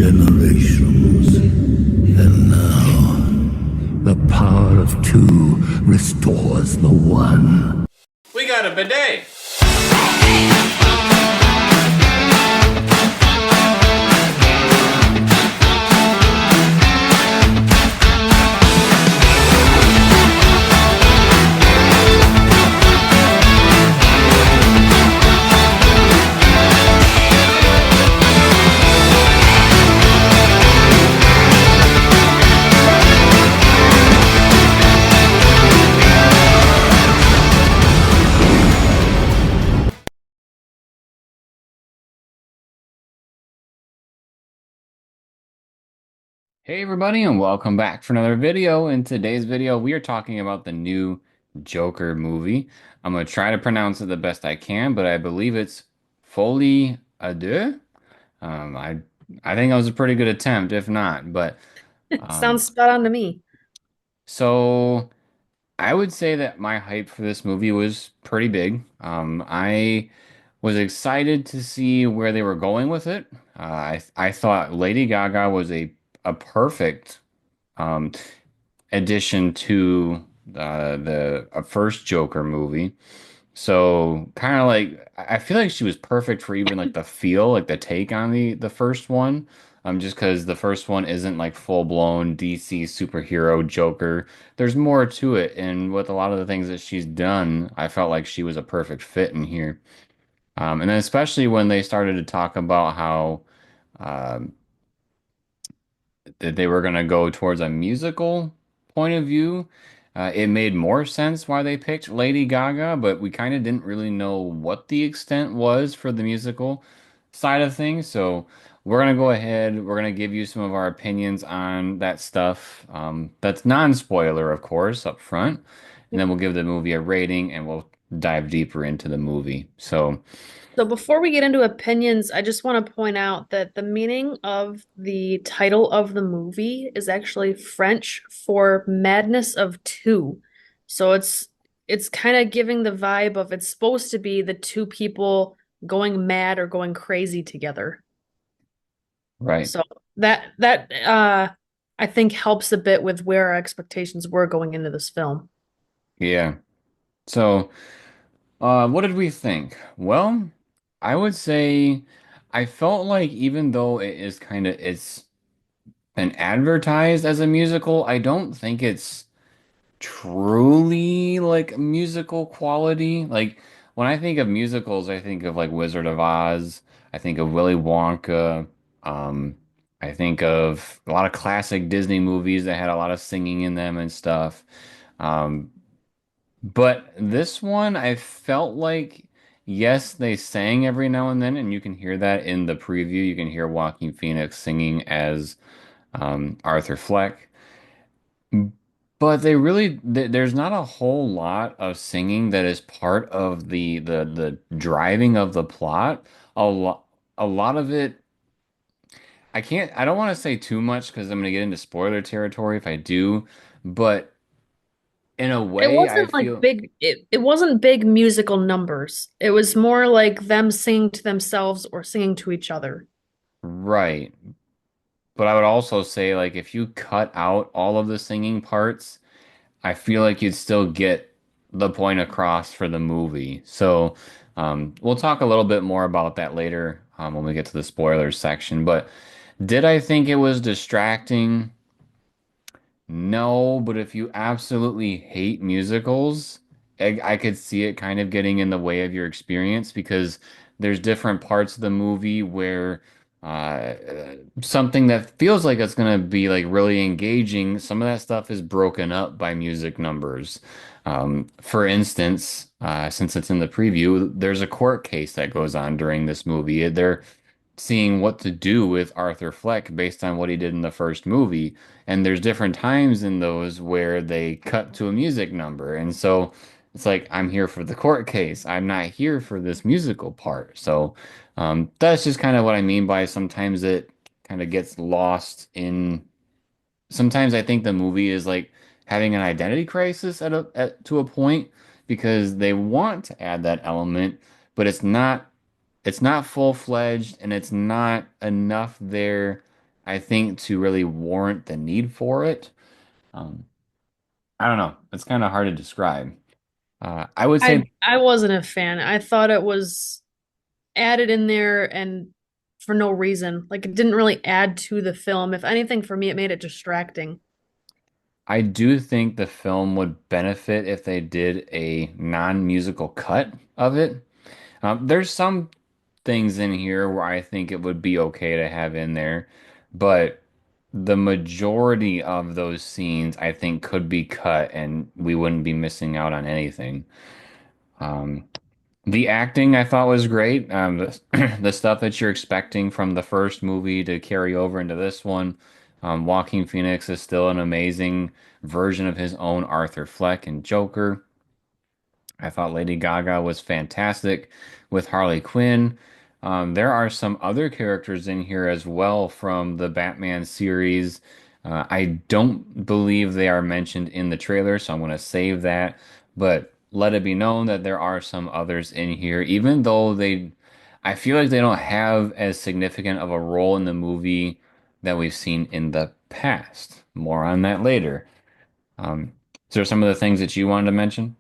generations. And now, the power of two restores the one. We got a bidet. Hey everybody, and welcome back for another video. In today's video, we are talking about the new Joker movie. I'm going to try to pronounce it the best I can, but I believe it's Folie à Deux. Um, I I think that was a pretty good attempt, if not. But Sounds um, spot on to me. so I would say that my hype for this movie was pretty big. I was excited to see where they were going with it. I thought Lady Gaga was a perfect um, addition to the first Joker movie. So kind of like I feel like she was perfect for even like the feel, like the take on the first one. Just because the first one isn't like full blown DC superhero Joker. There's more to it, and with a lot of the things that she's done, I felt like she was a perfect fit in here. And then especially when they started to talk about how um, that they were going to go towards a musical point of view. It made more sense why they picked Lady Gaga, but we kind of didn't really know what the extent was for the musical side of things. So we're going to go ahead, we're going to give you some of our opinions on that stuff. That's non-spoiler, of course, up front. And then we'll give the movie a rating and we'll dive deeper into the movie. So, So before we get into opinions, I just want to point out that the meaning of the title of the movie is actually French for madness of two. So it's kind of giving the vibe of it's supposed to be the two people going mad or going crazy together. right. So that I think helps a bit with where our expectations were going into this film. Yeah. So, what did we think? Well, I would say I felt like even though it is kind of it's been advertised as a musical, I don't think it's truly like musical quality. Like when I think of musicals, I think of like Wizard of Oz, I think of Willy Wonka, um, I think of a lot of classic Disney movies that had a lot of singing in them and stuff. Um, but this one, I felt like, yes, they sang every now and then, and you can hear that in the preview. You can hear Joaquin Phoenix singing as Arthur Fleck. But they really, there's not a whole lot of singing that is part of the driving of the plot. A lot of it, I don't want to say too much because I'm going to get into spoiler territory if I do, but in a It way, I wasn't like feel it wasn't big musical numbers. It was more like them singing to themselves or singing to each other. right. But I would also say, like, if you cut out all of the singing parts, I feel like you'd still get the point across for the movie. So, we'll talk a little bit more about that later, when we get to the spoilers section. But did I think it was distracting? No, but if you absolutely hate musicals, I could see it kind of getting in the way of your experience because there's different parts of the movie where something that feels like it's going to be like really engaging, some of that stuff is broken up by music numbers. For instance, since it's in the preview, there's a court case that goes on during this movie. They're seeing what to do with Arthur Fleck based on what he did in the first movie. And there's different times in those where they cut to a music number. And so it's like, I'm here for the court case. I'm not here for this musical part. So that's just kind of what I mean by sometimes it kind of gets lost in. Sometimes I think the movie is like having an identity crisis to a point because they want to add that element, but it's not full-fledged and it's not enough there I think, to really warrant the need for it. Um, I don't know. It's kind of hard to describe. I would say I wasn't a fan. I thought it was added in there and for no reason. Like it didn't really add to the film. If anything, for me, it made it distracting. I do think the film would benefit if they did a non-musical cut of it. There's some things in here where I think it would be okay to have in there, but the majority of those scenes I think could be cut and we wouldn't be missing out on anything. Um, the acting I thought was great. The stuff that you're expecting from the first movie to carry over into this one. Joaquin Phoenix is still an amazing version of his own Arthur Fleck and Joker. I thought Lady Gaga was fantastic with Harley Quinn. There are some other characters in here as well from the Batman series. I don't believe they are mentioned in the trailer, so I'm going to save that. But let it be known that there are some others in here, even though I feel like they don't have as significant of a role in the movie that we've seen in the past. More on that later. Is there some of the things that you wanted to mention?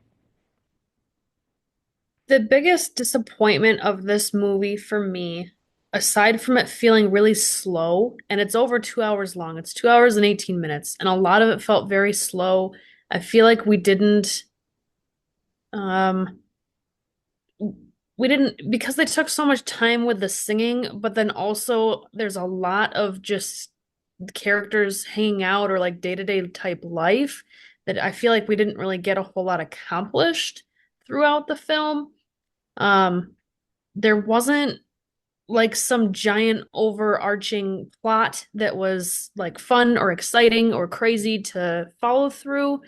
The biggest disappointment of this movie for me, aside from it feeling really slow, and it's over 2 hours long, it's 2 hours and 18 minutes, and a lot of it felt very slow. I feel like um, we didn't, because they took so much time with the singing, but then also there's a lot of just characters hanging out or like day-to-day type life that I feel like we didn't really get a whole lot accomplished throughout the film. Um, there wasn't like some giant overarching plot that was like fun or exciting or crazy to follow through.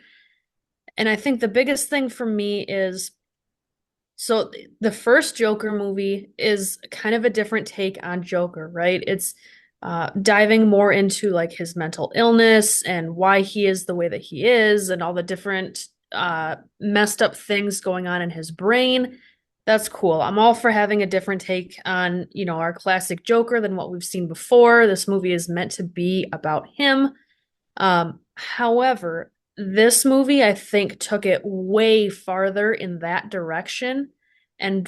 And I think the biggest thing for me is so the first Joker movie is kind of a different take on Joker, right? It's diving more into like his mental illness and why he is the way that he is and all the different messed up things going on in his brain. That's cool. I'm all for having a different take on, our classic Joker than what we've seen before. This movie is meant to be about him. However, this movie, I think, took it way farther in that direction and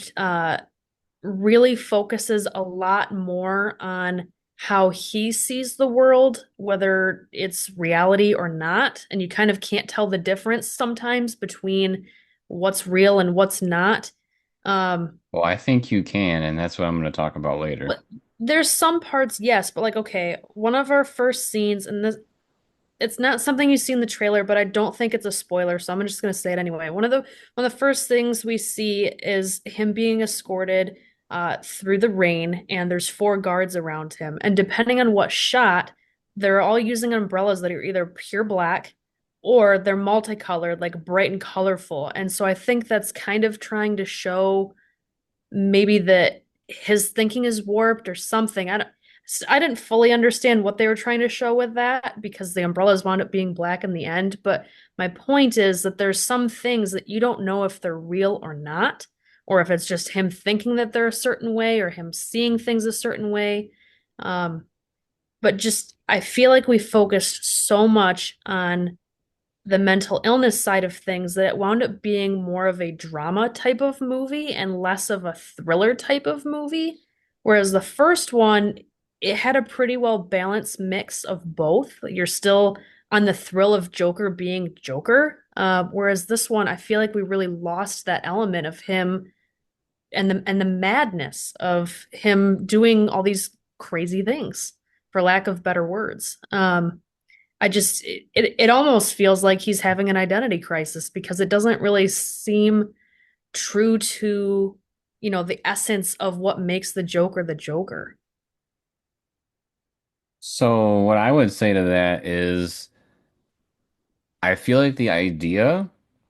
really focuses a lot more on how he sees the world, whether it's reality or not. And you kind of can't tell the difference sometimes between what's real and what's not. Um, Well, I think you can, and that's what I'm going to talk about later. but there's some parts, yes, but like, okay, one of our first scenes, and this it's not something you see in the trailer, but I don't think it's a spoiler, so I'm just gonna say it anyway. One of the first things we see is him being escorted through the rain, and there's four guards around him. And depending on what shot, they're all using umbrellas that are either pure black or they're multicolored, like bright and colorful. And so I think that's kind of trying to show maybe that his thinking is warped or something. I didn't fully understand what they were trying to show with that because the umbrellas wound up being black in the end, but my point is that there's some things that you don't know if they're real or not, or if it's just him thinking that they're a certain way or him seeing things a certain way. Um, but just I feel like we focused so much on the mental illness side of things that it wound up being more of a drama type of movie and less of a thriller type of movie. Whereas the first one, it had a pretty well balanced mix of both. You're still on the thrill of Joker being Joker. Whereas this one, I feel like we really lost that element of him and the madness of him doing all these crazy things, for lack of better words. It almost feels like he's having an identity crisis because it doesn't really seem true to, the essence of what makes the Joker the Joker. So, what I would say to that is, I feel like the idea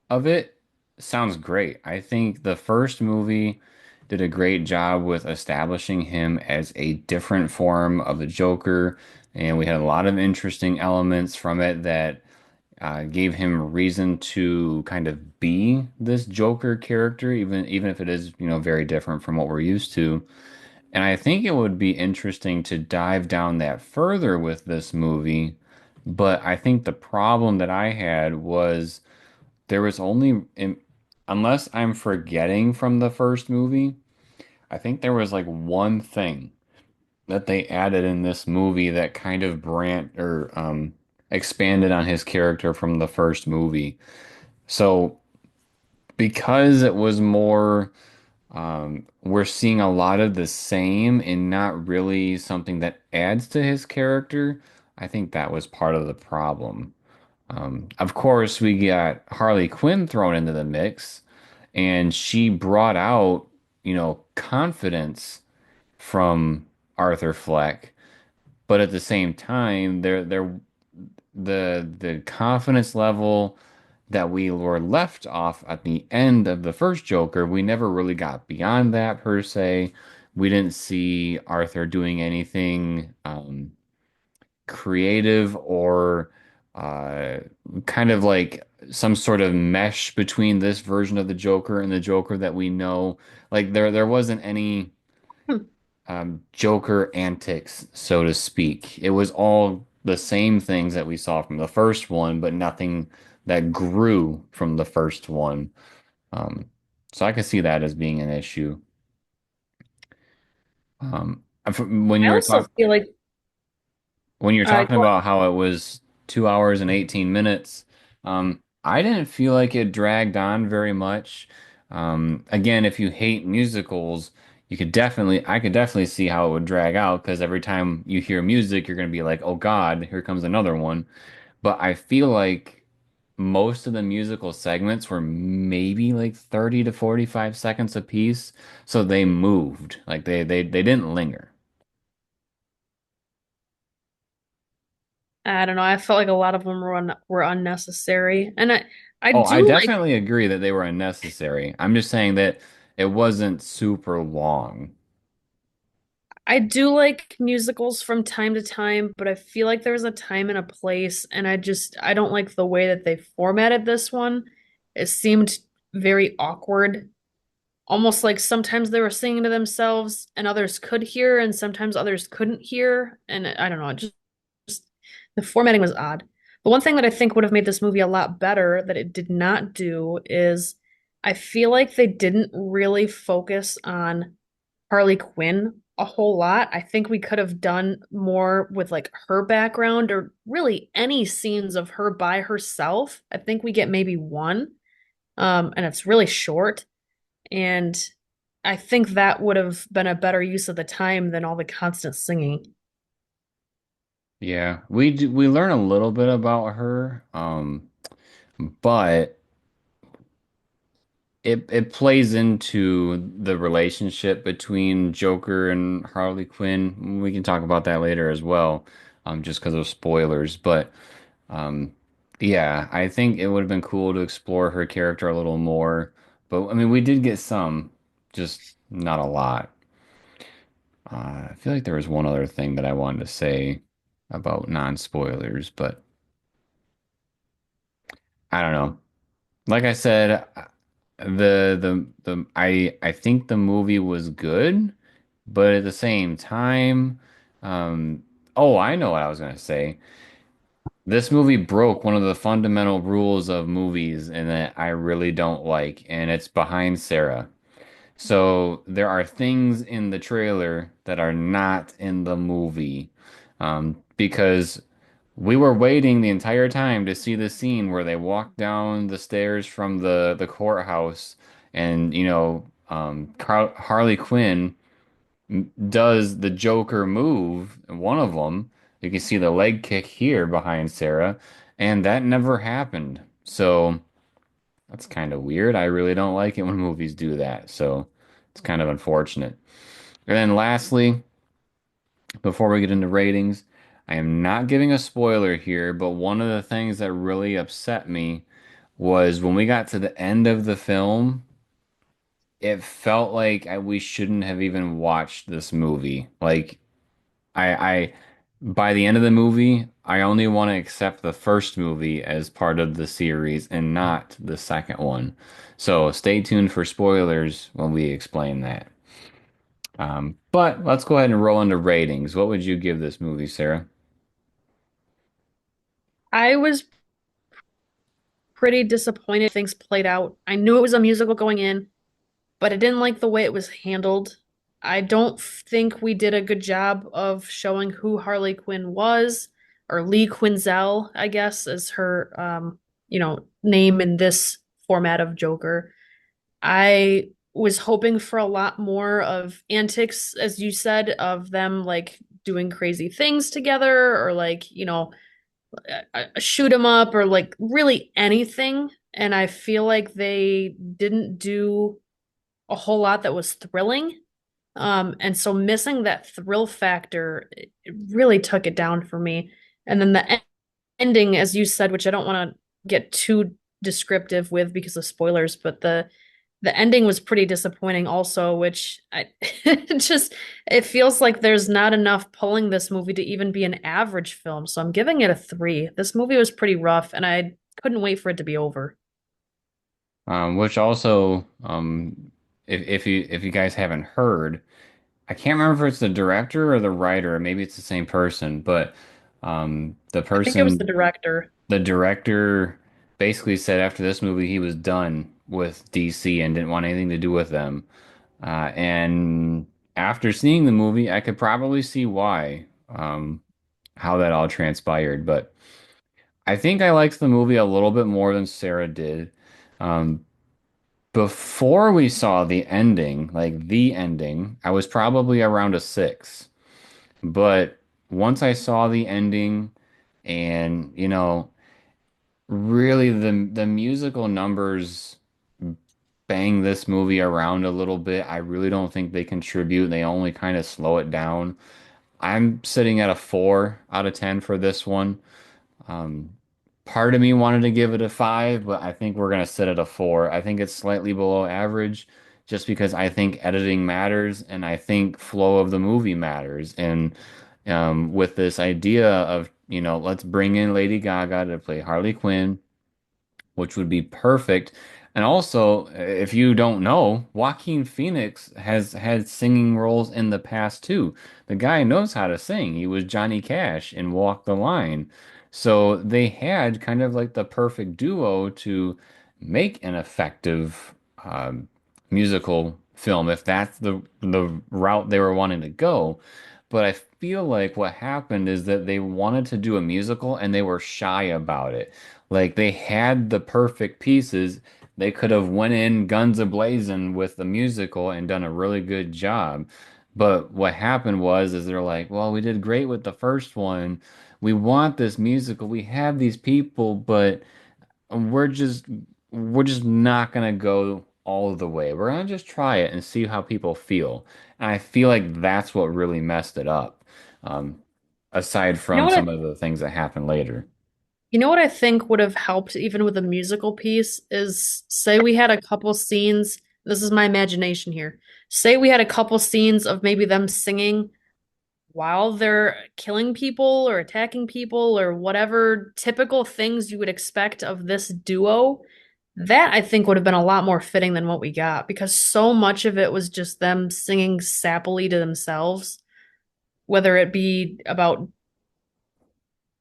of it sounds great. I think the first movie did a great job with establishing him as a different form of the Joker, and we had a lot of interesting elements from it that gave him reason to kind of be this Joker character, even if it is, very different from what we're used to. And I think it would be interesting to dive down that further with this movie. But I think the problem that I had was there was only, unless I'm forgetting from the first movie, I think there was like one thing that they added in this movie that kind of expanded on his character from the first movie. So because it was more, we're seeing a lot of the same and not really something that adds to his character. I think that was part of the problem. Of course, we got Harley Quinn thrown into the mix, and she brought out, confidence from Arthur Fleck, but at the same time, the confidence level that we were left off at the end of the first Joker, we never really got beyond that per se. We didn't see Arthur doing anything creative or uh, kind of like some sort of mesh between this version of the Joker and the Joker that we know. Like there wasn't any Hmm. Joker antics, so to speak. It was all the same things that we saw from the first one, but nothing that grew from the first one. Um, so I could see that as being an issue. When I you were also talking feel like when you're talking go about how it was 2 hours and 18 minutes, I didn't feel like it dragged on very much. Again, if you hate musicals, I could definitely see how it would drag out because every time you hear music, you're going to be like, oh God, here comes another one. But I feel like most of the musical segments were maybe like 30 to 45 seconds a piece. So they moved. Like they didn't linger. I don't know. I felt like a lot of them were unnecessary, and I Oh, I do like definitely agree that they were unnecessary. I'm just saying that it wasn't super long. I do like musicals from time to time, but I feel like there's a time and a place, and I don't like the way that they formatted this one. It seemed very awkward, almost like sometimes they were singing to themselves and others could hear, and sometimes others couldn't hear, and I don't know, just the formatting was odd. But one thing that I think would have made this movie a lot better that it did not do is I feel like they didn't really focus on Harley Quinn a whole lot. I think we could have done more with like her background or really any scenes of her by herself. I think we get maybe one, and it's really short. And I think that would have been a better use of the time than all the constant singing. Yeah, we learn a little bit about her, but it plays into the relationship between Joker and Harley Quinn. We can talk about that later as well, just because of spoilers. But um, yeah, I think it would have been cool to explore her character a little more. But I mean, we did get some, just not a lot. I feel like there was one other thing that I wanted to say about non-spoilers, but I don't know. Like I said, I think the movie was good, but at the same time, oh, I know what I was gonna say. This movie broke one of the fundamental rules of movies and that I really don't like, and it's behind Sarah. So there are things in the trailer that are not in the movie, because we were waiting the entire time to see the scene where they walk down the stairs from the courthouse, and Harley Quinn does the Joker move, one of them. You can see the leg kick here behind Sarah, and that never happened. So. That's kind of weird. I really don't like it when movies do that. So it's kind of unfortunate. And then lastly, before we get into ratings, I am not giving a spoiler here, but one of the things that really upset me was when we got to the end of the film, it felt like we shouldn't have even watched this movie. Like I by the end of the movie, I only want to accept the first movie as part of the series and not the second one. So stay tuned for spoilers when we explain that. But let's go ahead and roll into ratings. What would you give this movie, Sarah? I was pretty disappointed things played out. I knew it was a musical going in, but I didn't like the way it was handled. I don't think we did a good job of showing who Harley Quinn was, or Lee Quinzel, I guess, is her name in this format of Joker. I was hoping for a lot more of antics, as you said, of them like doing crazy things together, or like, shoot 'em up, or like really anything. And I feel like they didn't do a whole lot that was thrilling. And so missing that thrill factor, it really took it down for me. And then the ending, as you said, which I don't want to get too descriptive with because of spoilers, but the ending was pretty disappointing also, which I it just it feels like there's not enough pulling this movie to even be an average film. So I'm giving it a 3. This movie was pretty rough and I couldn't wait for it to be over. Which also, if you guys haven't heard, I can't remember if it's the director or the writer, or maybe it's the same person, but the I think it was the person, director. the director basically said after this movie he was done with DC and didn't want anything to do with them. And after seeing the movie, I could probably see why, how that all transpired. But I think I liked the movie a little bit more than Sarah did. Um, Before we saw the ending, like the ending, I was probably around a 6. But once I saw the ending and, really the musical numbers bang this movie around a little bit. I really don't think they contribute. They only kind of slow it down. I'm sitting at a 4 out of 10 for this one. Um, Part of me wanted to give it a 5, but I think we're gonna sit at a 4. I think it's slightly below average just because I think editing matters and I think flow of the movie matters. And with this idea of, let's bring in Lady Gaga to play Harley Quinn, which would be perfect. And also, if you don't know, Joaquin Phoenix has had singing roles in the past too. The guy knows how to sing. He was Johnny Cash in Walk the Line. So they had kind of like the perfect duo to make an effective musical film if that's the route they were wanting to go. But I feel like what happened is that they wanted to do a musical and they were shy about it. Like they had the perfect pieces. They could have went in guns a-blazing with the musical and done a really good job. But what happened was is they're like, well, we did great with the first one. We want this musical. We have these people, but we're just we're just not gonna go all the way. We're gonna just try it and see how people feel. And I feel like that's what really messed it up. Um, Aside You know from what I, some of the things that happened later. you know what I think would have helped even with a musical piece is say we had a couple scenes, this is my imagination here. Say we had a couple scenes of maybe them singing while they're killing people or attacking people or whatever typical things you would expect of this duo. That I think would have been a lot more fitting than what we got because so much of it was just them singing sappily to themselves, whether it be about,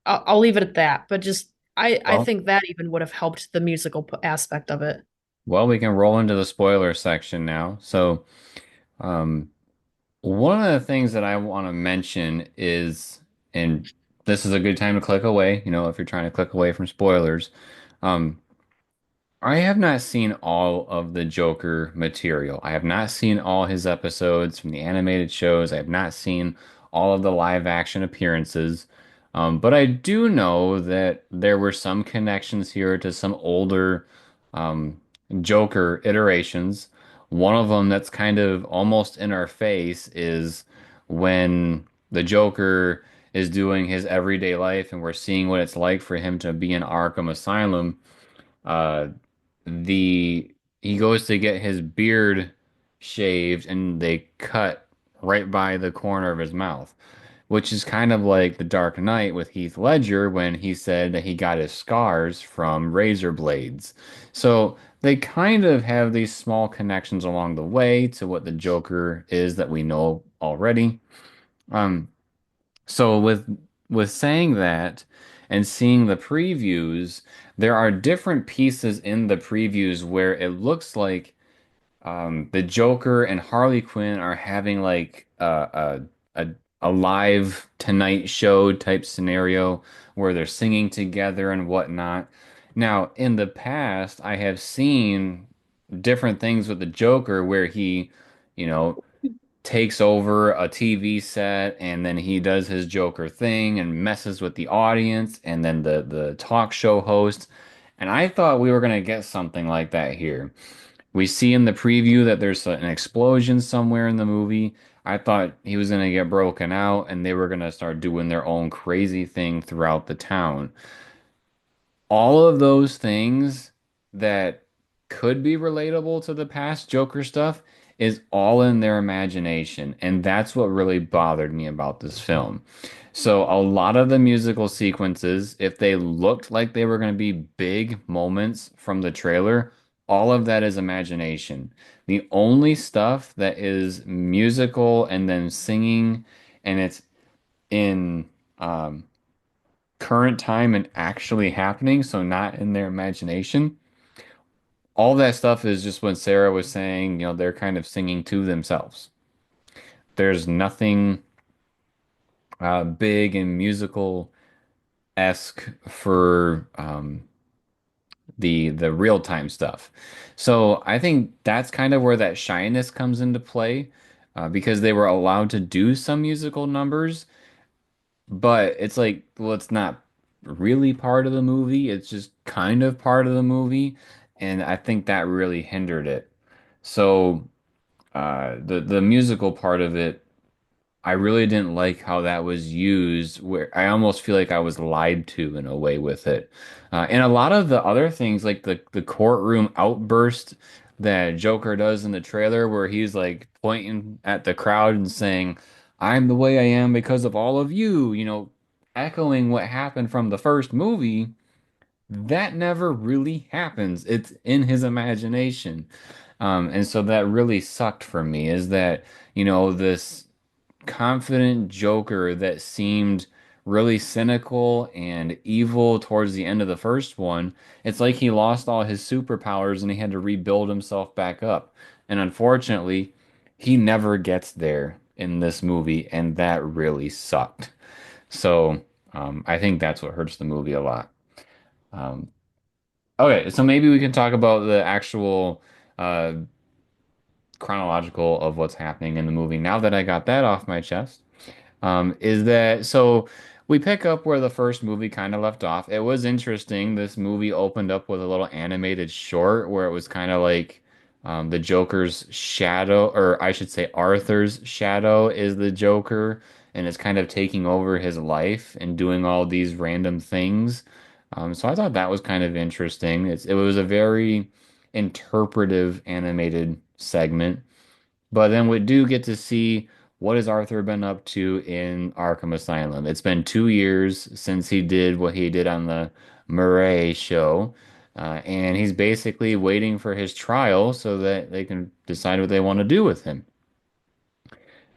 I'll leave it at that, but just I Well, think that even would have helped the musical aspect of it. well, we can roll into the spoiler section now. So, um, one of the things that I want to mention is, and this is a good time to click away, if you're trying to click away from spoilers. Um, I have not seen all of the Joker material. I have not seen all his episodes from the animated shows. I have not seen all of the live action appearances. But I do know that there were some connections here to some older um, Joker iterations. One of them that's kind of almost in our face is when the Joker is doing his everyday life and we're seeing what it's like for him to be in Arkham Asylum. Uh, the he goes to get his beard shaved and they cut right by the corner of his mouth, which is kind of like the Dark Knight with Heath Ledger when he said that he got his scars from razor blades. So they kind of have these small connections along the way to what the Joker is that we know already. Um, so with saying that and seeing the previews, there are different pieces in the previews where it looks like the Joker and Harley Quinn are having like a a live Tonight Show type scenario where they're singing together and whatnot. Now, in the past, I have seen different things with the Joker where he, you know, takes over a TV set and then he does his Joker thing and messes with the audience and then the talk show host. And I thought we were gonna get something like that here. We see in the preview that there's an explosion somewhere in the movie. I thought he was going to get broken out and they were going to start doing their own crazy thing throughout the town. All of those things that could be relatable to the past Joker stuff is all in their imagination. And that's what really bothered me about this film. So, a lot of the musical sequences, if they looked like they were going to be big moments from the trailer, all of that is imagination. The only stuff that is musical and then singing and it's in current time and actually happening, so not in their imagination. All that stuff is just when Sarah was saying, they're kind of singing to themselves. There's nothing big and musical esque for the real time stuff. So I think that's kind of where that shyness comes into play, because they were allowed to do some musical numbers, but it's like, well, it's not really part of the movie. It's just kind of part of the movie, and I think that really hindered it. So the musical part of it, I really didn't like how that was used, where I almost feel like I was lied to in a way with it. And a lot of the other things, like the courtroom outburst that Joker does in the trailer, where he's like pointing at the crowd and saying, "I'm the way I am because of all of you," echoing what happened from the first movie, that never really happens. It's in his imagination. And so that really sucked for me, is that, this confident Joker that seemed really cynical and evil towards the end of the first one. It's like he lost all his superpowers and he had to rebuild himself back up. And unfortunately, he never gets there in this movie, and that really sucked. So, I think that's what hurts the movie a lot. Um, okay, so maybe we can talk about the actual uh, chronological of what's happening in the movie now that I got that off my chest. Is that so? We pick up where the first movie kind of left off. It was interesting. This movie opened up with a little animated short where it was kind of like the Joker's shadow, or I should say Arthur's shadow, is the Joker, and it's kind of taking over his life and doing all these random things. So I thought that was kind of interesting. It was a very interpretive animated segment. But then we do get to see what has Arthur been up to in Arkham Asylum. It's been 2 years since he did what he did on the Murray show, and he's basically waiting for his trial so that they can decide what they want to do with him.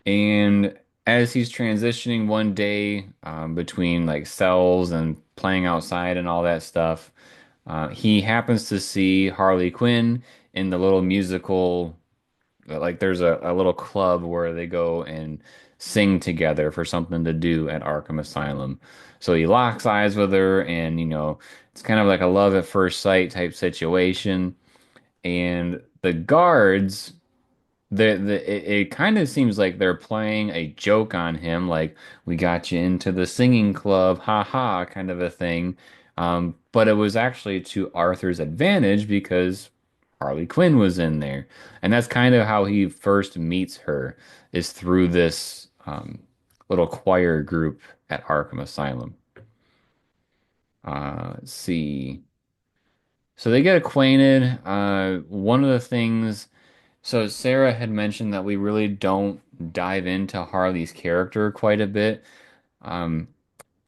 And as he's transitioning one day between like cells and playing outside and all that stuff, he happens to see Harley Quinn in the little musical, like there's a little club where they go and sing together for something to do at Arkham Asylum. So he locks eyes with her, and it's kind of like a love at first sight type situation. And the guards, it kind of seems like they're playing a joke on him, like we got you into the singing club, ha ha, kind of a thing. But it was actually to Arthur's advantage because Harley Quinn was in there, and that's kind of how he first meets her, is through this little choir group at Arkham Asylum. Let's see. So they get acquainted. One of the things. So Sarah had mentioned that we really don't dive into Harley's character quite a bit. Um,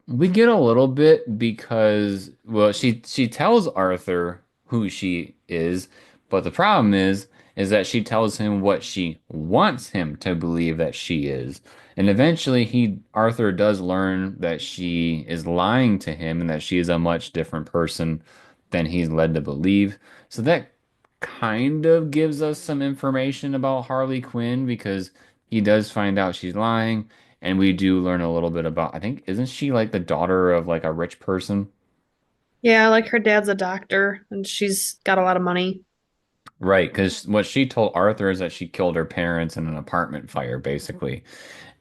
we get a little bit because, well, she tells Arthur who she is. But the problem is that she tells him what she wants him to believe that she is. And eventually Arthur does learn that she is lying to him and that she is a much different person than he's led to believe. So that kind of gives us some information about Harley Quinn because he does find out she's lying, and we do learn a little bit about, I think, isn't she like the daughter of like a rich person? Yeah, like her dad's a doctor and she's got a lot of money. Right, because what she told Arthur is that she killed her parents in an apartment fire, basically.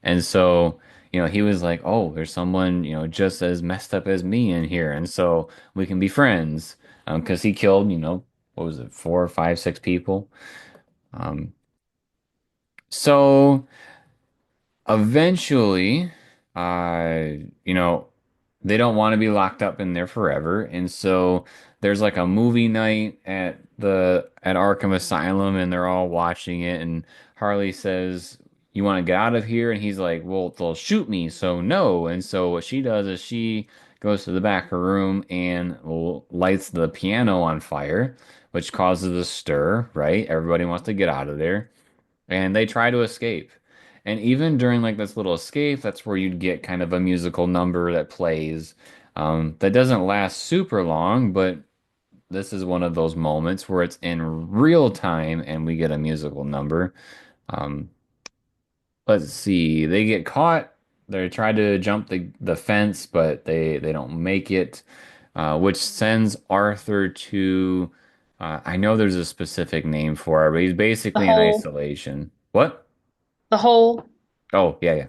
And so, he was like, oh, there's someone, just as messed up as me in here. And so we can be friends. Because he killed, what was it, four, five, six people. Um, so eventually, uh, you know, they don't want to be locked up in there forever, and so there's like a movie night at Arkham Asylum, and they're all watching it, and Harley says, "You want to get out of here?" And he's like, "Well, they'll shoot me, so no." And so what she does is she goes to the back of her room and lights the piano on fire, which causes a stir, right? Everybody wants to get out of there and they try to escape. And even during like this little escape, that's where you'd get kind of a musical number that plays. That doesn't last super long, but this is one of those moments where it's in real time and we get a musical number. Um, let's see, they get caught. They try to jump the fence, but they don't make it, which sends Arthur to. I know there's a specific name for it, but he's The basically in whole, isolation. What? the whole, Oh, yeah,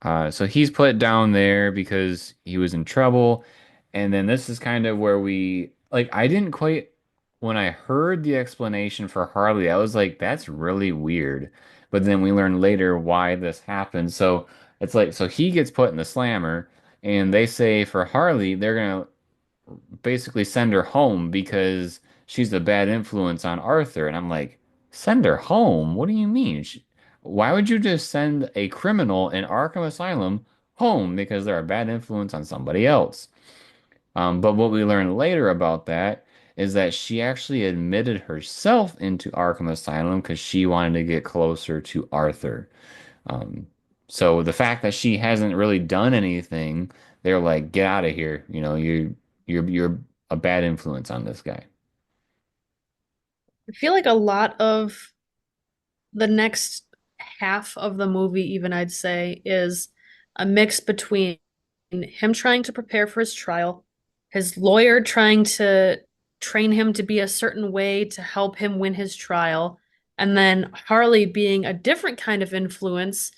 yeah. So he's put down there because he was in trouble. And then this is kind of where I didn't quite, when I heard the explanation for Harley, I was like, that's really weird. But then we learn later why this happened. So it's like, so he gets put in the slammer, and they say for Harley, they're going to basically send her home because she's a bad influence on Arthur. And I'm like, send her home? What do you mean? Why would you just send a criminal in Arkham Asylum home because they're a bad influence on somebody else? But what we learn later about that is that she actually admitted herself into Arkham Asylum because she wanted to get closer to Arthur. Um, so the fact that she hasn't really done anything, they're like, get out of here. You're a bad influence on this guy. I feel like a lot of the next half of the movie, even I'd say, is a mix between him trying to prepare for his trial, his lawyer trying to train him to be a certain way to help him win his trial, and then Harley being a different kind of influence,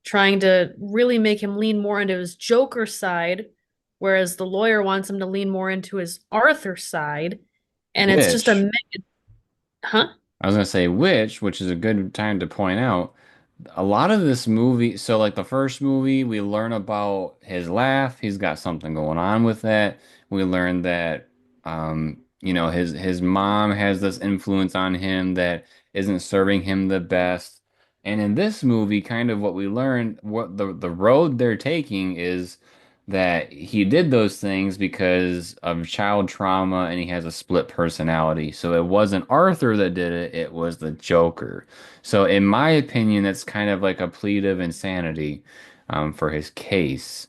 trying to really make him lean more into his Joker side, whereas the lawyer wants him to lean more into his Arthur side. And it's just a Which mix, huh? I was gonna say which is a good time to point out. A lot of this movie, so like the first movie, we learn about his laugh. He's got something going on with that. We learn that, his mom has this influence on him that isn't serving him the best. And in this movie, kind of what we learned, what the road they're taking is that he did those things because of child trauma and he has a split personality. So it wasn't Arthur that did it, it was the Joker. So, in my opinion, that's kind of like a plea of insanity for his case.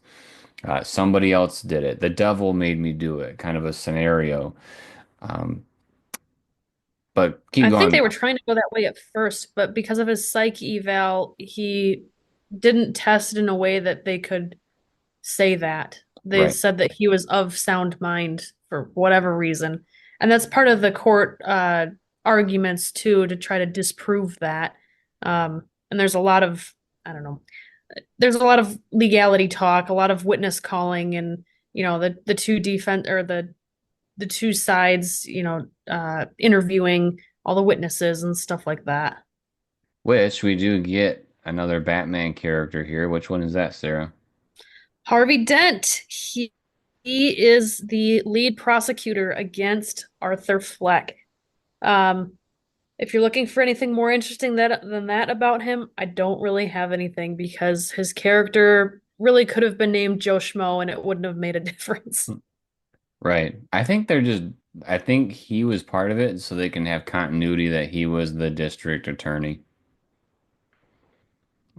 Somebody else did it. The devil made me do it, kind of a scenario. Um, but keep I think going. they were trying to go that way at first, but because of his psych eval, he didn't test in a way that they could say that. They Right. said that he was of sound mind for whatever reason. And that's part of the court arguments too, to try to disprove that. And there's a lot of, I don't know, there's a lot of legality talk, a lot of witness calling, and the two defense or the two sides, interviewing all the witnesses and stuff like that. Which we do get another Batman character here. Which one is that, Sarah? Harvey Dent, he is the lead prosecutor against Arthur Fleck. Um, if you're looking for anything more interesting than that about him, I don't really have anything because his character really could have been named Joe Schmo and it wouldn't have made a difference. Right. I think they're just I think he was part of it so they can have continuity that he was the district attorney.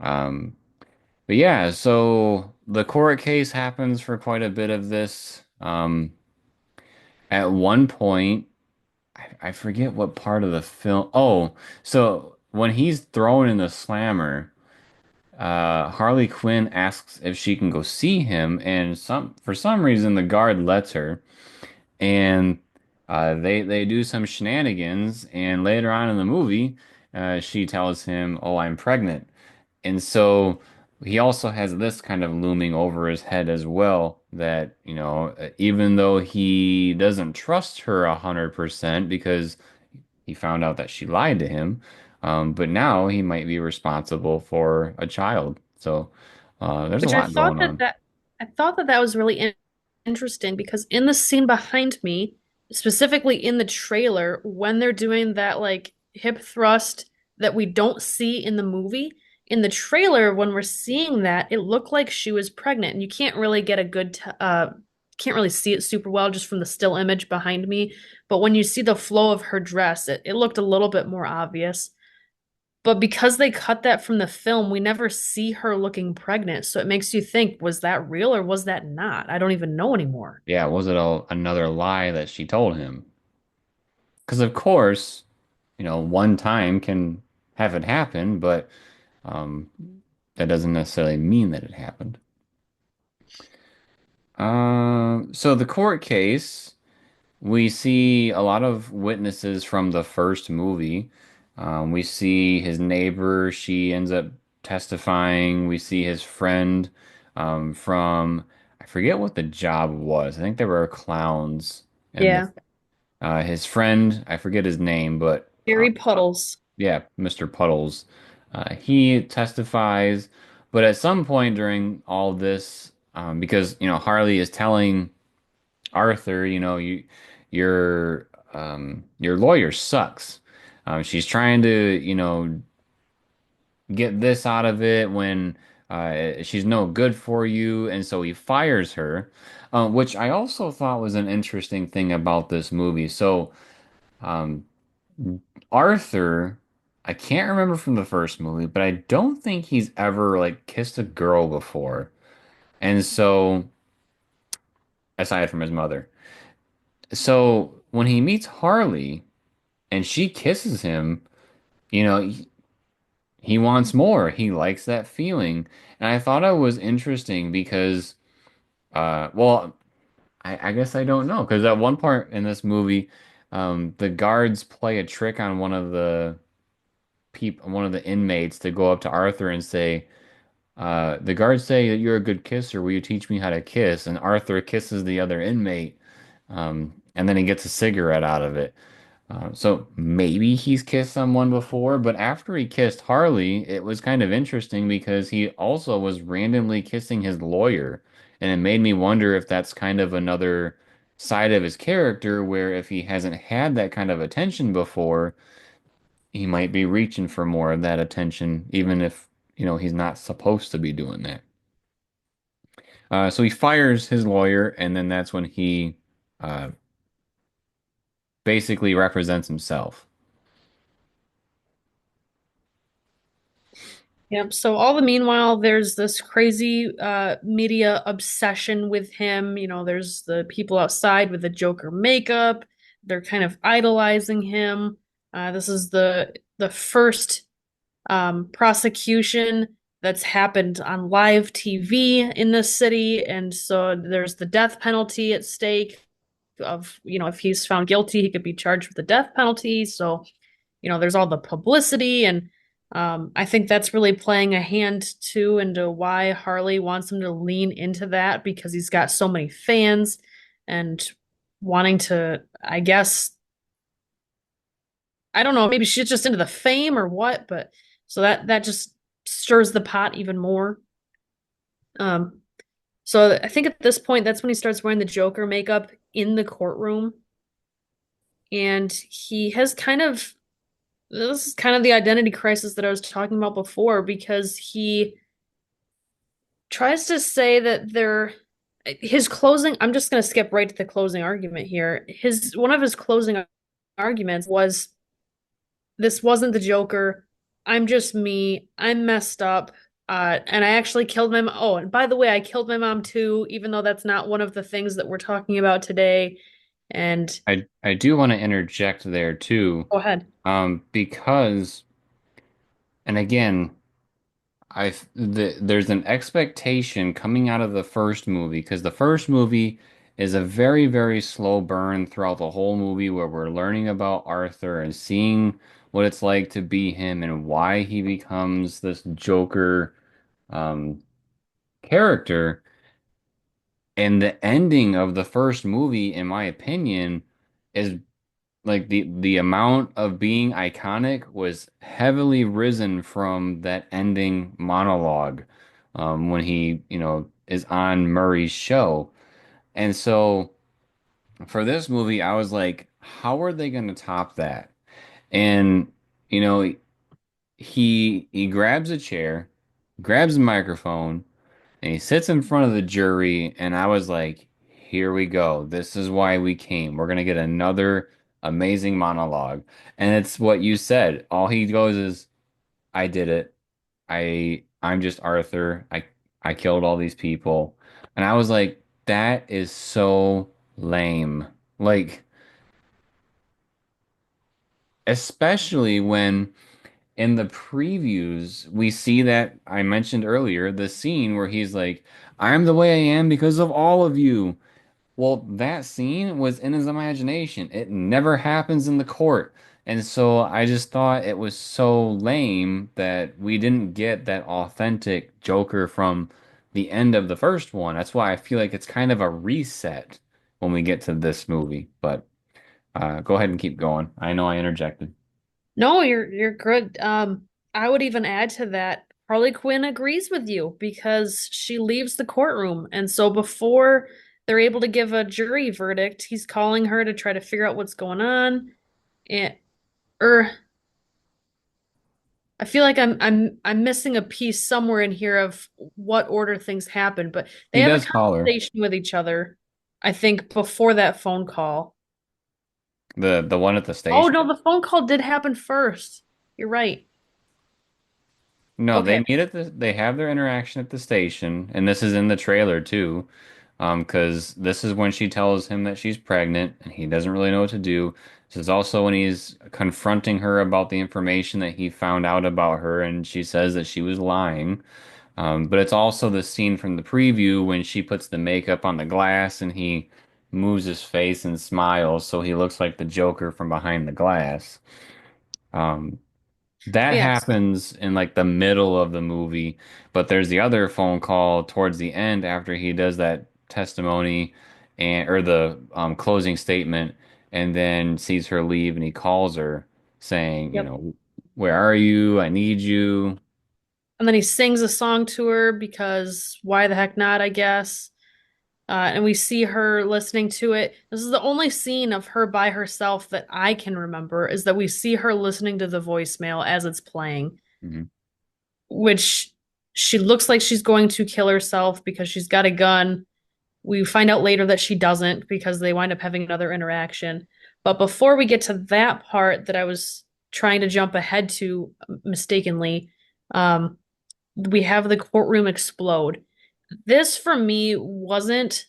Um, but yeah, so the court case happens for quite a bit of this. At one point, I forget what part of the film. Oh, so when he's thrown in the slammer, Harley Quinn asks if she can go see him, and for some reason the guard lets her, and they do some shenanigans, and later on in the movie, she tells him, "Oh, I'm pregnant." And so he also has this kind of looming over his head as well that, even though he doesn't trust her 100% because he found out that she lied to him, but now he might be responsible for a child. So there's a Which I lot thought going that on. that I thought that that was really interesting because in the scene behind me, specifically in the trailer, when they're doing that like hip thrust that we don't see in the movie, in the trailer when we're seeing that, it looked like she was pregnant, and you can't really get a good t can't really see it super well just from the still image behind me. But when you see the flow of her dress, it looked a little bit more obvious. But because they cut that from the film, we never see her looking pregnant. So it makes you think, was that real or was that not? I don't even know anymore. Yeah, was it another lie that she told him? Because of course, one time can have it happen, but um, that doesn't necessarily mean that it happened. So the court case, we see a lot of witnesses from the first movie. We see his neighbor, she ends up testifying. We see his friend from, I forget what the job was. I think they were clowns. And Yeah. his friend, I forget his name, but Gary Puddles. yeah, Mr. Puddles. He testifies, but at some point during all this, because Harley is telling Arthur, your lawyer sucks. She's trying to get this out of it when she's no good for you, and so he fires her, which I also thought was an interesting thing about this movie. So um, Arthur, I can't remember from the first movie, but I don't think he's ever like kissed a girl before, and so aside from his mother. So when he meets Harley and she kisses him, he wants more. He likes that feeling. And I thought it was interesting because, well, I guess I don't know. Because at one part in this movie, the guards play a trick on one of the inmates to go up to Arthur and say, the guards say that you're a good kisser. Will you teach me how to kiss? And Arthur kisses the other inmate, and then he gets a cigarette out of it. So maybe he's kissed someone before, but after he kissed Harley, it was kind of interesting because he also was randomly kissing his lawyer. And it made me wonder if that's kind of another side of his character where if he hasn't had that kind of attention before, he might be reaching for more of that attention, even if, he's not supposed to be doing that. So he fires his lawyer, and then that's when he uh, basically represents himself. Yep. So all the meanwhile, there's this crazy media obsession with him. There's the people outside with the Joker makeup. They're kind of idolizing him. This is the first prosecution that's happened on live TV in this city, and so there's the death penalty at stake. If he's found guilty, he could be charged with the death penalty. So there's all the publicity, and I think that's really playing a hand too into why Harley wants him to lean into that because he's got so many fans and wanting to, I guess, I don't know, maybe she's just into the fame or what, but so that just stirs the pot even more. Um, so I think at this point, that's when he starts wearing the Joker makeup in the courtroom, and he has kind of this is kind of the identity crisis that I was talking about before because he tries to say that they're his closing, I'm just going to skip right to the closing argument here. His one of his closing arguments was this wasn't the Joker. I'm just me. I'm messed up. And I actually killed my mom. Oh, and by the way, I killed my mom too, even though that's not one of the things that we're talking about today. And I do want to interject there too, go ahead. because, and again, there's an expectation coming out of the first movie because the first movie is a very, very slow burn throughout the whole movie where we're learning about Arthur and seeing what it's like to be him and why he becomes this Joker um, character. And the ending of the first movie, in my opinion, is like the amount of being iconic was heavily risen from that ending monologue when he, is on Murray's show. And so for this movie, I was like, how are they going to top that? And you know, he grabs a chair, grabs a microphone, and he sits in front of the jury, and I was like, here we go. This is why we came. We're gonna get another amazing monologue. And it's what you said. All he goes is, I did it. I'm just Arthur. I killed all these people. And I was like, that is so lame. Like, especially when in the previews we see that I mentioned earlier, the scene where he's like, I'm the way I am because of all of you. Well, that scene was in his imagination. It never happens in the court. And so I just thought it was so lame that we didn't get that authentic Joker from the end of the first one. That's why I feel like it's kind of a reset when we get to this movie. But go ahead and keep going. I know I interjected. No, you're good. I would even add to that. Harley Quinn agrees with you because she leaves the courtroom, and so before they're able to give a jury verdict, he's calling her to try to figure out what's going on. And or I feel like I'm missing a piece somewhere in here of what order things happen, but they He have a does call her. conversation with each other, I think, before that phone call. The one at the Oh station. no, the phone call did happen first. You're right. No, they Okay. meet at they have their interaction at the station, and this is in the trailer too. Because this is when she tells him that she's pregnant and he doesn't really know what to do. This is also when he's confronting her about the information that he found out about her, and she says that she was lying. But it's also the scene from the preview when she puts the makeup on the glass and he moves his face and smiles so he looks like the Joker from behind the glass. Um, that Yes. happens in like the middle of the movie, but there's the other phone call towards the end after he does that testimony and or the closing statement, and then sees her leave, and he calls her saying, Yep. where are you? I need you. And then he sings a song to her because why the heck not, I guess. And we see her listening to it. This is the only scene of her by herself that I can remember is that we see her listening to the voicemail as it's playing, Mhm. which she looks like she's going to kill herself because she's got a gun. We find out later that she doesn't because they wind up having another interaction. But before we get to that part that I was trying to jump ahead to mistakenly, um, we have the courtroom explode. This for me wasn't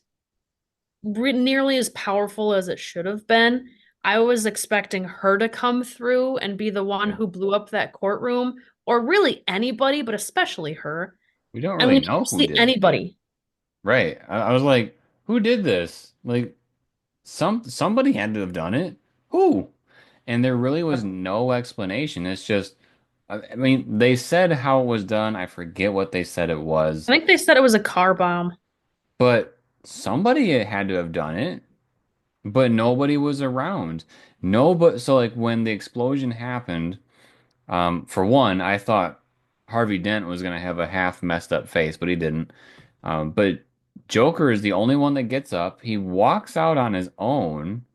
nearly as powerful as it should have been. I was expecting her to come through and be the one Yeah. who blew up that courtroom, or really anybody, but especially her. We don't And really we know never who see did it. anybody. Right. I was like, who did this? Like somebody had to have done it. Who? And there really was no explanation. It's just, I mean, they said how it was done. I forget what they said it I was, think they said it was a car bomb. but somebody had to have done it, but nobody was around. No, but so like when the explosion happened, for one, I thought Harvey Dent was gonna have a half messed up face, but he didn't. But Joker is the only one that gets up. He walks out on his own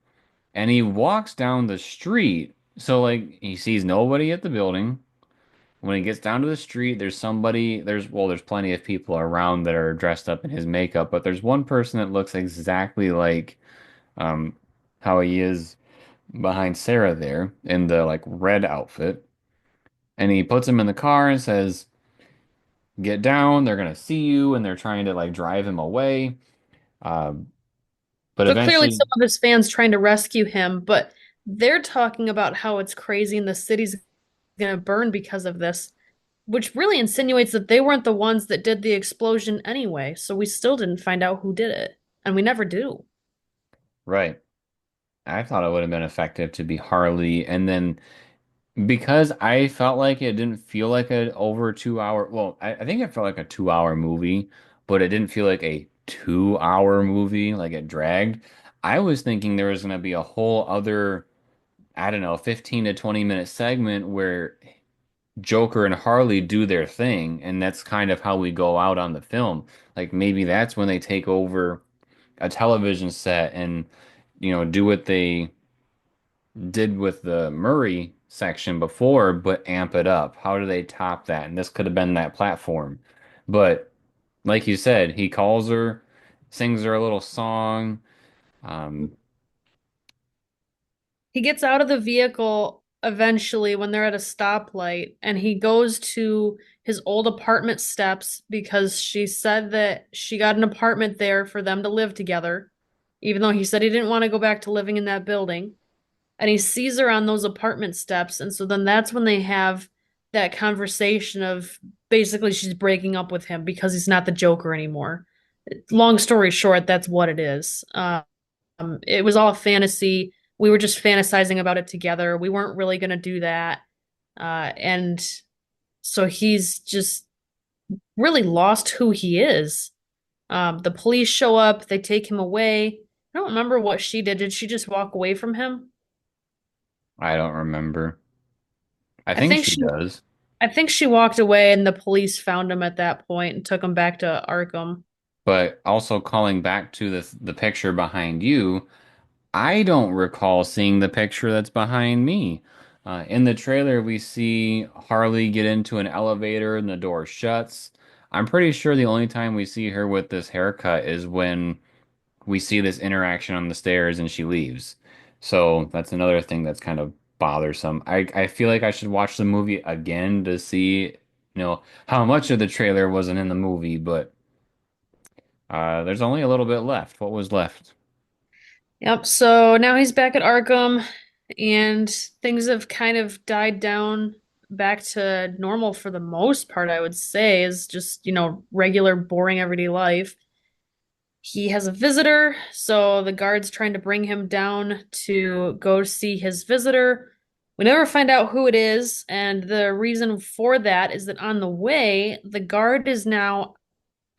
and he walks down the street. So like he sees nobody at the building. When he gets down to the street, there's somebody, there's plenty of people around that are dressed up in his makeup, but there's one person that looks exactly like um how he is behind Sarah there in the like red outfit. And he puts him in the car and says, "Get down, they're gonna see you," and they're trying to like drive him away. Um, but So clearly eventually, some of his fans trying to rescue him, but they're talking about how it's crazy and the city's gonna burn because of this, which really insinuates that they weren't the ones that did the explosion anyway. So we still didn't find out who did it, and we never do. right. I thought it would have been effective to be Harley, and then because I felt like it didn't feel like an over 2 hour. Well, I think it felt like a 2 hour movie, but it didn't feel like a 2 hour movie, like it dragged. I was thinking there was going to be a whole other, I don't know, 15 to 20 minute segment where Joker and Harley do their thing, and that's kind of how we go out on the film. Like maybe that's when they take over a television set and, do what they did with the Murray section before, but amp it up. How do they top that? And this could have been that platform. But like you said, he calls her, sings her a little song. Um, He gets out of the vehicle eventually when they're at a stoplight, and he goes to his old apartment steps because she said that she got an apartment there for them to live together, even though he said he didn't want to go back to living in that building. And he sees her on those apartment steps, and so then that's when they have that conversation of basically she's breaking up with him because he's not the Joker anymore. Long story short, that's what it is. It was all fantasy. We were just fantasizing about it together. We weren't really going to do that. And so he's just really lost who he is. The police show up, they take him away. I don't remember what she did. Did she just walk away from him? I don't remember. I I think think she she does. I think she walked away and the police found him at that point and took him back to Arkham. But also calling back to the picture behind you, I don't recall seeing the picture that's behind me. In the trailer, we see Harley get into an elevator and the door shuts. I'm pretty sure the only time we see her with this haircut is when we see this interaction on the stairs and she leaves. So that's another thing that's kind of bothersome. I feel like I should watch the movie again to see, how much of the trailer wasn't in the movie, but there's only a little bit left. What was left? Yep, so now he's back at Arkham and things have kind of died down back to normal for the most part, I would say, is just, regular, boring everyday life. He has a visitor, so the guard's trying to bring him down to go see his visitor. We never find out who it is, and the reason for that is that on the way, the guard is now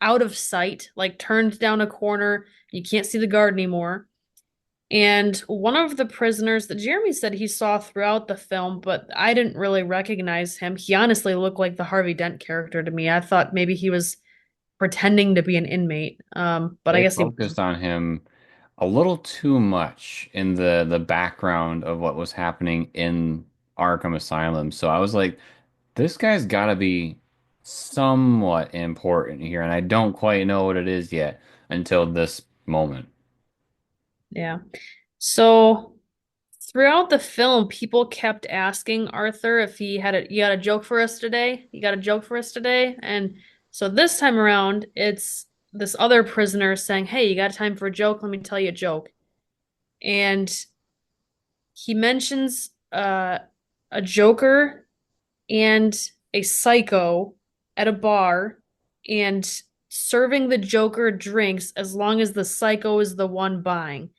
out of sight, like turned down a corner. You can't see the guard anymore. And one of the prisoners that Jeremy said he saw throughout the film, but I didn't really recognize him. He honestly looked like the Harvey Dent character to me. I thought maybe he was pretending to be an inmate. But I They guess he was. focused on him a little too much in the background of what was happening in Arkham Asylum. So I was like, this guy's got to be somewhat important here, and I don't quite know what it is yet until this moment. Yeah. So throughout the film, people kept asking Arthur if you got a joke for us today? You got a joke for us today? And so this time around, it's this other prisoner saying, "Hey, you got time for a joke? Let me tell you a joke." And he mentions a Joker and a psycho at a bar and serving the Joker drinks as long as the psycho is the one buying.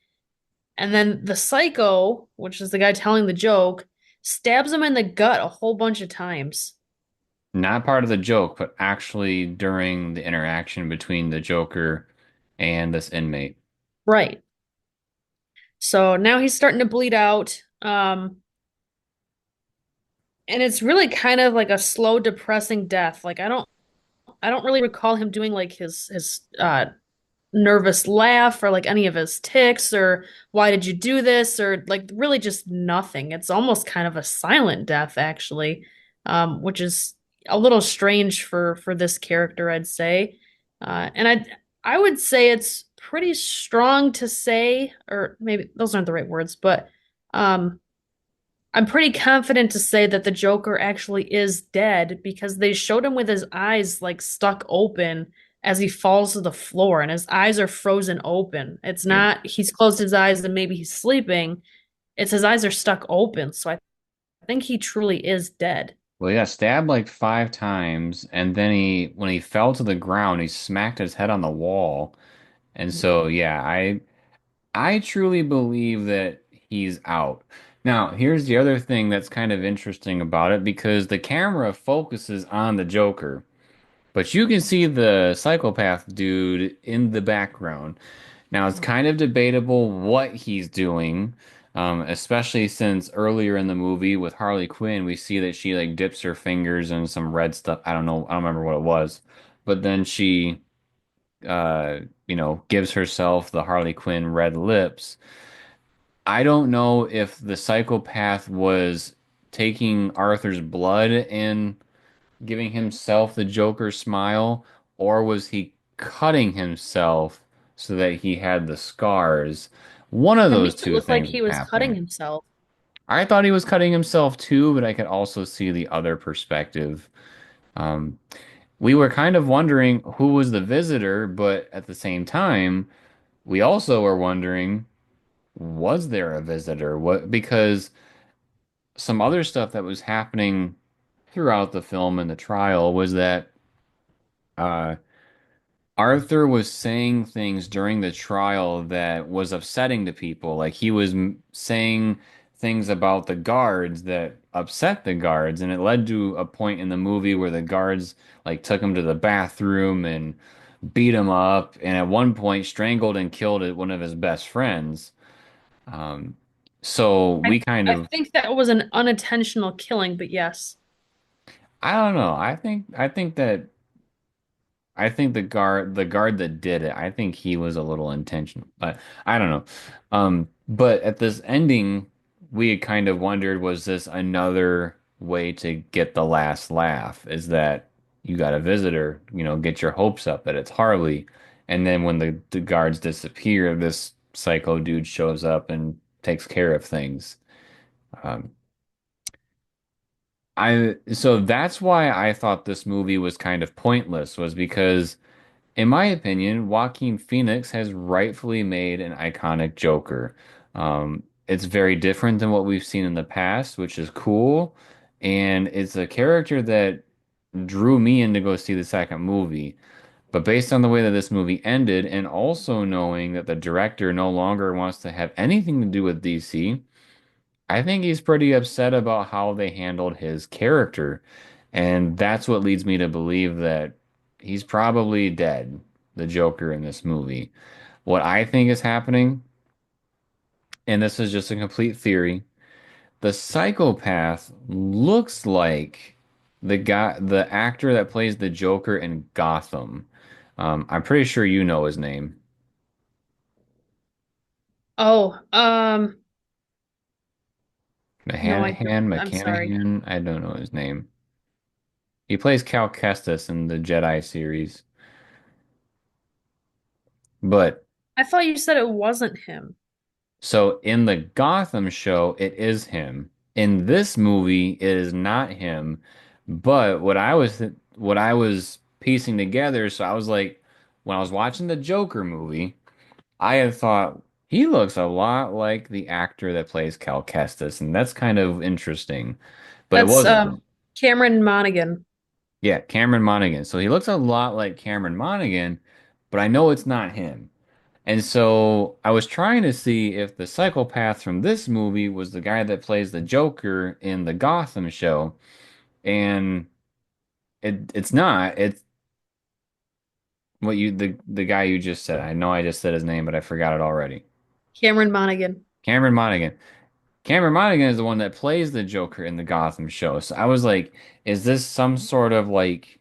And then the psycho, which is the guy telling the joke, stabs him in the gut a whole bunch of times. Not part of the joke, but actually during the interaction between the Joker and this inmate. Right. So now he's starting to bleed out. And it's really kind of like a slow, depressing death. Like I don't really recall him doing like his nervous laugh or like any of his tics or why did you do this or like really just nothing. It's almost kind of a silent death actually. which is a little strange for this character, I'd say. And I would say it's pretty strong to say, or maybe those aren't the right words, but um, I'm pretty confident to say that the Joker actually is dead because they showed him with his eyes like stuck open as he falls to the floor, and his eyes are frozen open. It's Yeah. not he's closed his eyes and maybe he's sleeping. It's his eyes are stuck open, so I think he truly is dead. Well, he got stabbed like 5 times, and then when he fell to the ground, he smacked his head on the wall. And so, yeah, I truly believe that he's out. Now, here's the other thing that's kind of interesting about it because the camera focuses on the Joker, but you can see the psychopath dude in the background. Now, it's kind of debatable what he's doing, especially since earlier in the movie with Harley Quinn, we see that she like dips her fingers in some red stuff. I don't know, I don't remember what it was, but then she, gives herself the Harley Quinn red lips. I don't know if the psychopath was taking Arthur's blood and giving himself the Joker smile, or was he cutting himself so that he had the scars? One of To me, those it two looked like things he is was cutting happening. himself. I thought he was cutting himself too, but I could also see the other perspective. Um, we were kind of wondering who was the visitor, but at the same time, we also were wondering, was there a visitor? What, because some other stuff that was happening throughout the film and the trial was that uh, Arthur was saying things during the trial that was upsetting to people. Like he was saying things about the guards that upset the guards, and it led to a point in the movie where the guards like took him to the bathroom and beat him up, and at one point strangled and killed one of his best friends. Um, so I we kind I of, think that was an unintentional killing, but yes. I don't know. I think the guard that did it, I think he was a little intentional, but I don't know. But at this ending, we had kind of wondered, was this another way to get the last laugh? Is that you got a visitor, get your hopes up that it's Harley, and then when the guards disappear, this psycho dude shows up and takes care of things. Um, so that's why I thought this movie was kind of pointless, was because in my opinion, Joaquin Phoenix has rightfully made an iconic Joker. It's very different than what we've seen in the past, which is cool. And it's a character that drew me in to go see the second movie. But based on the way that this movie ended, and also knowing that the director no longer wants to have anything to do with DC, I think he's pretty upset about how they handled his character. And that's what leads me to believe that he's probably dead, the Joker in this movie. What I think is happening, and this is just a complete theory, the psychopath looks like the actor that plays the Joker in Gotham. I'm pretty sure you know his name. Oh, no, I Mahanahan, don't. I'm sorry. McCanahan, I don't know his name. He plays Cal Kestis in the Jedi series. But I thought you said it wasn't him. so in the Gotham show, it is him. In this movie, it is not him. But what I was piecing together, so I was like, when I was watching the Joker movie, I had thought he looks a lot like the actor that plays Cal Kestis, and that's kind of interesting. But it That's wasn't. Cameron Monaghan. Yeah, Cameron Monaghan. So he looks a lot like Cameron Monaghan, but I know it's not him. And so I was trying to see if the psychopath from this movie was the guy that plays the Joker in the Gotham show, and it's not. It's the guy you just said. I know I just said his name, but I forgot it already. Cameron Monaghan. Cameron Monaghan. Cameron Monaghan is the one that plays the Joker in the Gotham show. So I was like, is this some sort of like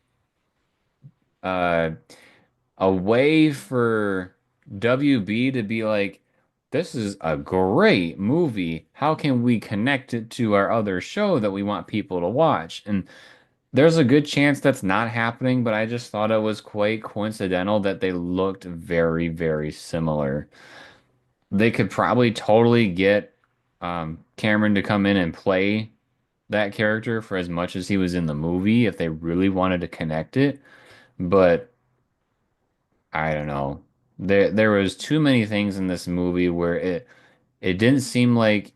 uh a way for WB to be like, this is a great movie. How can we connect it to our other show that we want people to watch? And there's a good chance that's not happening, but I just thought it was quite coincidental that they looked very, very similar. They could probably totally get Cameron to come in and play that character for as much as he was in the movie if they really wanted to connect it. But I don't know. There was too many things in this movie where it didn't seem like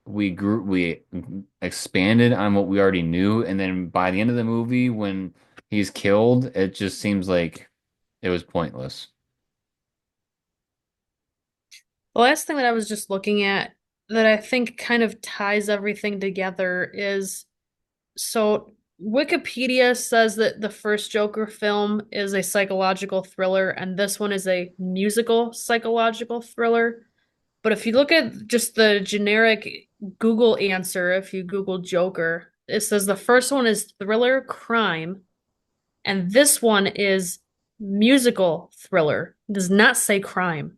we expanded on what we already knew, and then by the end of the movie when he's killed, it just seems like it was pointless. The last thing that I was just looking at that I think kind of ties everything together is so Wikipedia says that the first Joker film is a psychological thriller and this one is a musical psychological thriller. But if you look at just the generic Google answer, if you Google Joker, it says the first one is thriller crime, and this one is musical thriller. It does not say crime.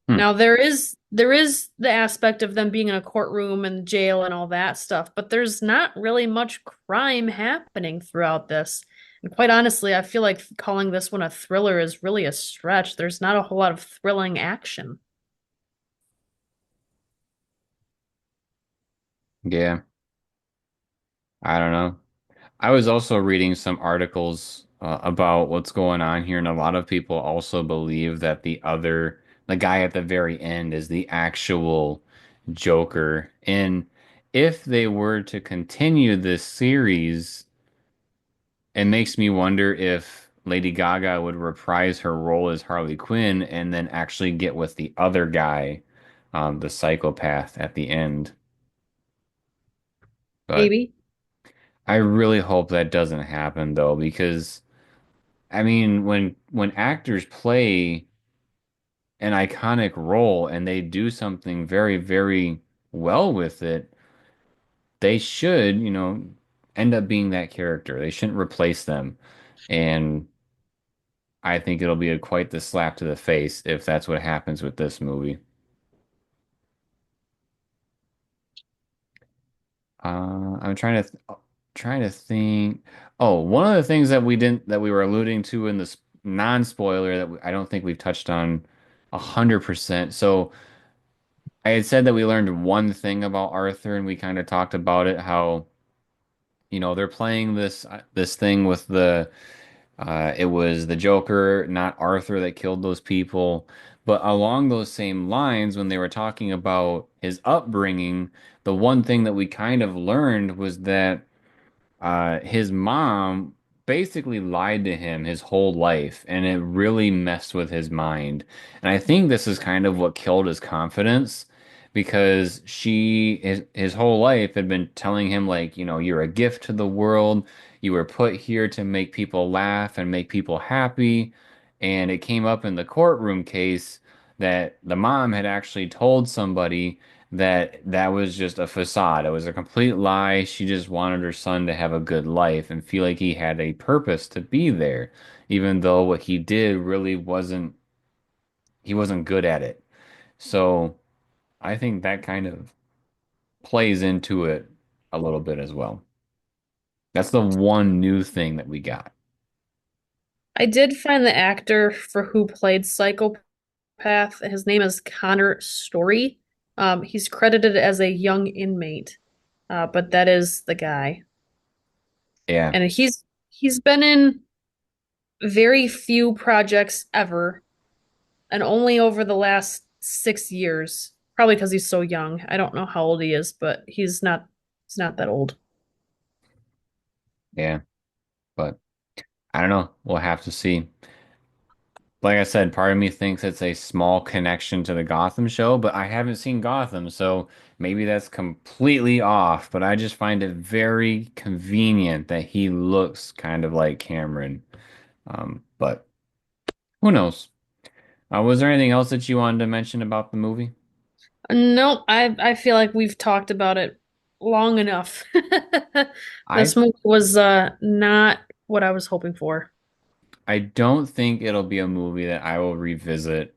Hmm. Now there is the aspect of them being in a courtroom and jail and all that stuff, but there's not really much crime happening throughout this. And quite honestly, I feel like calling this one a thriller is really a stretch. There's not a whole lot of thrilling action. Yeah, I don't know. I was also reading some articles about what's going on here, and a lot of people also believe that the guy at the very end, is the actual Joker. And if they were to continue this series, it makes me wonder if Lady Gaga would reprise her role as Harley Quinn and then actually get with the other guy, the psychopath at the end. But Maybe. I really hope that doesn't happen though, because I mean, when actors play an iconic role and they do something very, very well with it, they should, end up being that character. They shouldn't replace them. And I think it'll be quite the slap to the face if that's what happens with this movie. I'm trying to think. Oh, one of the things that we were alluding to in this non-spoiler that I don't think we've touched on 100%. So I had said that we learned one thing about Arthur, and we kind of talked about it, how, they're playing this thing with it was the Joker, not Arthur, that killed those people. But along those same lines, when they were talking about his upbringing, the one thing that we kind of learned was that his mom basically lied to him his whole life, and it really messed with his mind. And I think this is kind of what killed his confidence because his whole life had been telling him, like, you're a gift to the world. You were put here to make people laugh and make people happy. And it came up in the courtroom case that the mom had actually told somebody that was just a facade. It was a complete lie. She just wanted her son to have a good life and feel like he had a purpose to be there, even though what he did really he wasn't good at it. So I think that kind of plays into it a little bit as well. That's the one new thing that we got. I did find the actor for who played Psychopath. His name is Connor Story. He's credited as a young inmate, but that is the guy. Yeah, And he's been in very few projects ever, and only over the last 6 years. Probably because he's so young. I don't know how old he is, but he's not that old. yeah, but I don't know. We'll have to see. Like I said, part of me thinks it's a small connection to the Gotham show, but I haven't seen Gotham, so maybe that's completely off. But I just find it very convenient that he looks kind of like Cameron. But who knows? Was there anything else that you wanted to mention about the movie? Nope, I feel like we've talked about it long enough. I This movie was not what I was hoping for. I don't think it'll be a movie that I will revisit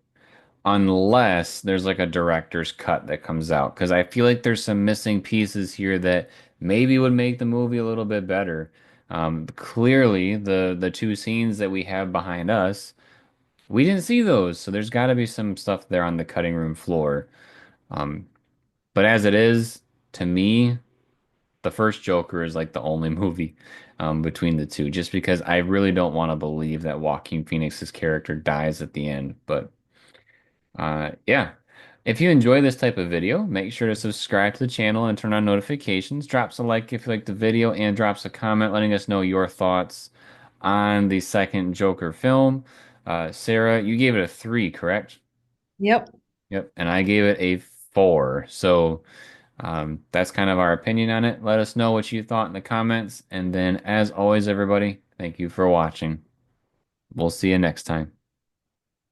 unless there's like a director's cut that comes out, because I feel like there's some missing pieces here that maybe would make the movie a little bit better. Clearly, the two scenes that we have behind us, we didn't see those, so there's got to be some stuff there on the cutting room floor. Um, but as it is, to me, the first Joker is like the only movie between the two, just because I really don't want to believe that Joaquin Phoenix's character dies at the end. But yeah. If you enjoy this type of video, make sure to subscribe to the channel and turn on notifications. Drops a like if you like the video and drops a comment letting us know your thoughts on the second Joker film. Sarah, you gave it a 3, correct? Yep. Yep. And I gave it a 4. So that's kind of our opinion on it. Let us know what you thought in the comments. And then, as always, everybody, thank you for watching. We'll see you next time.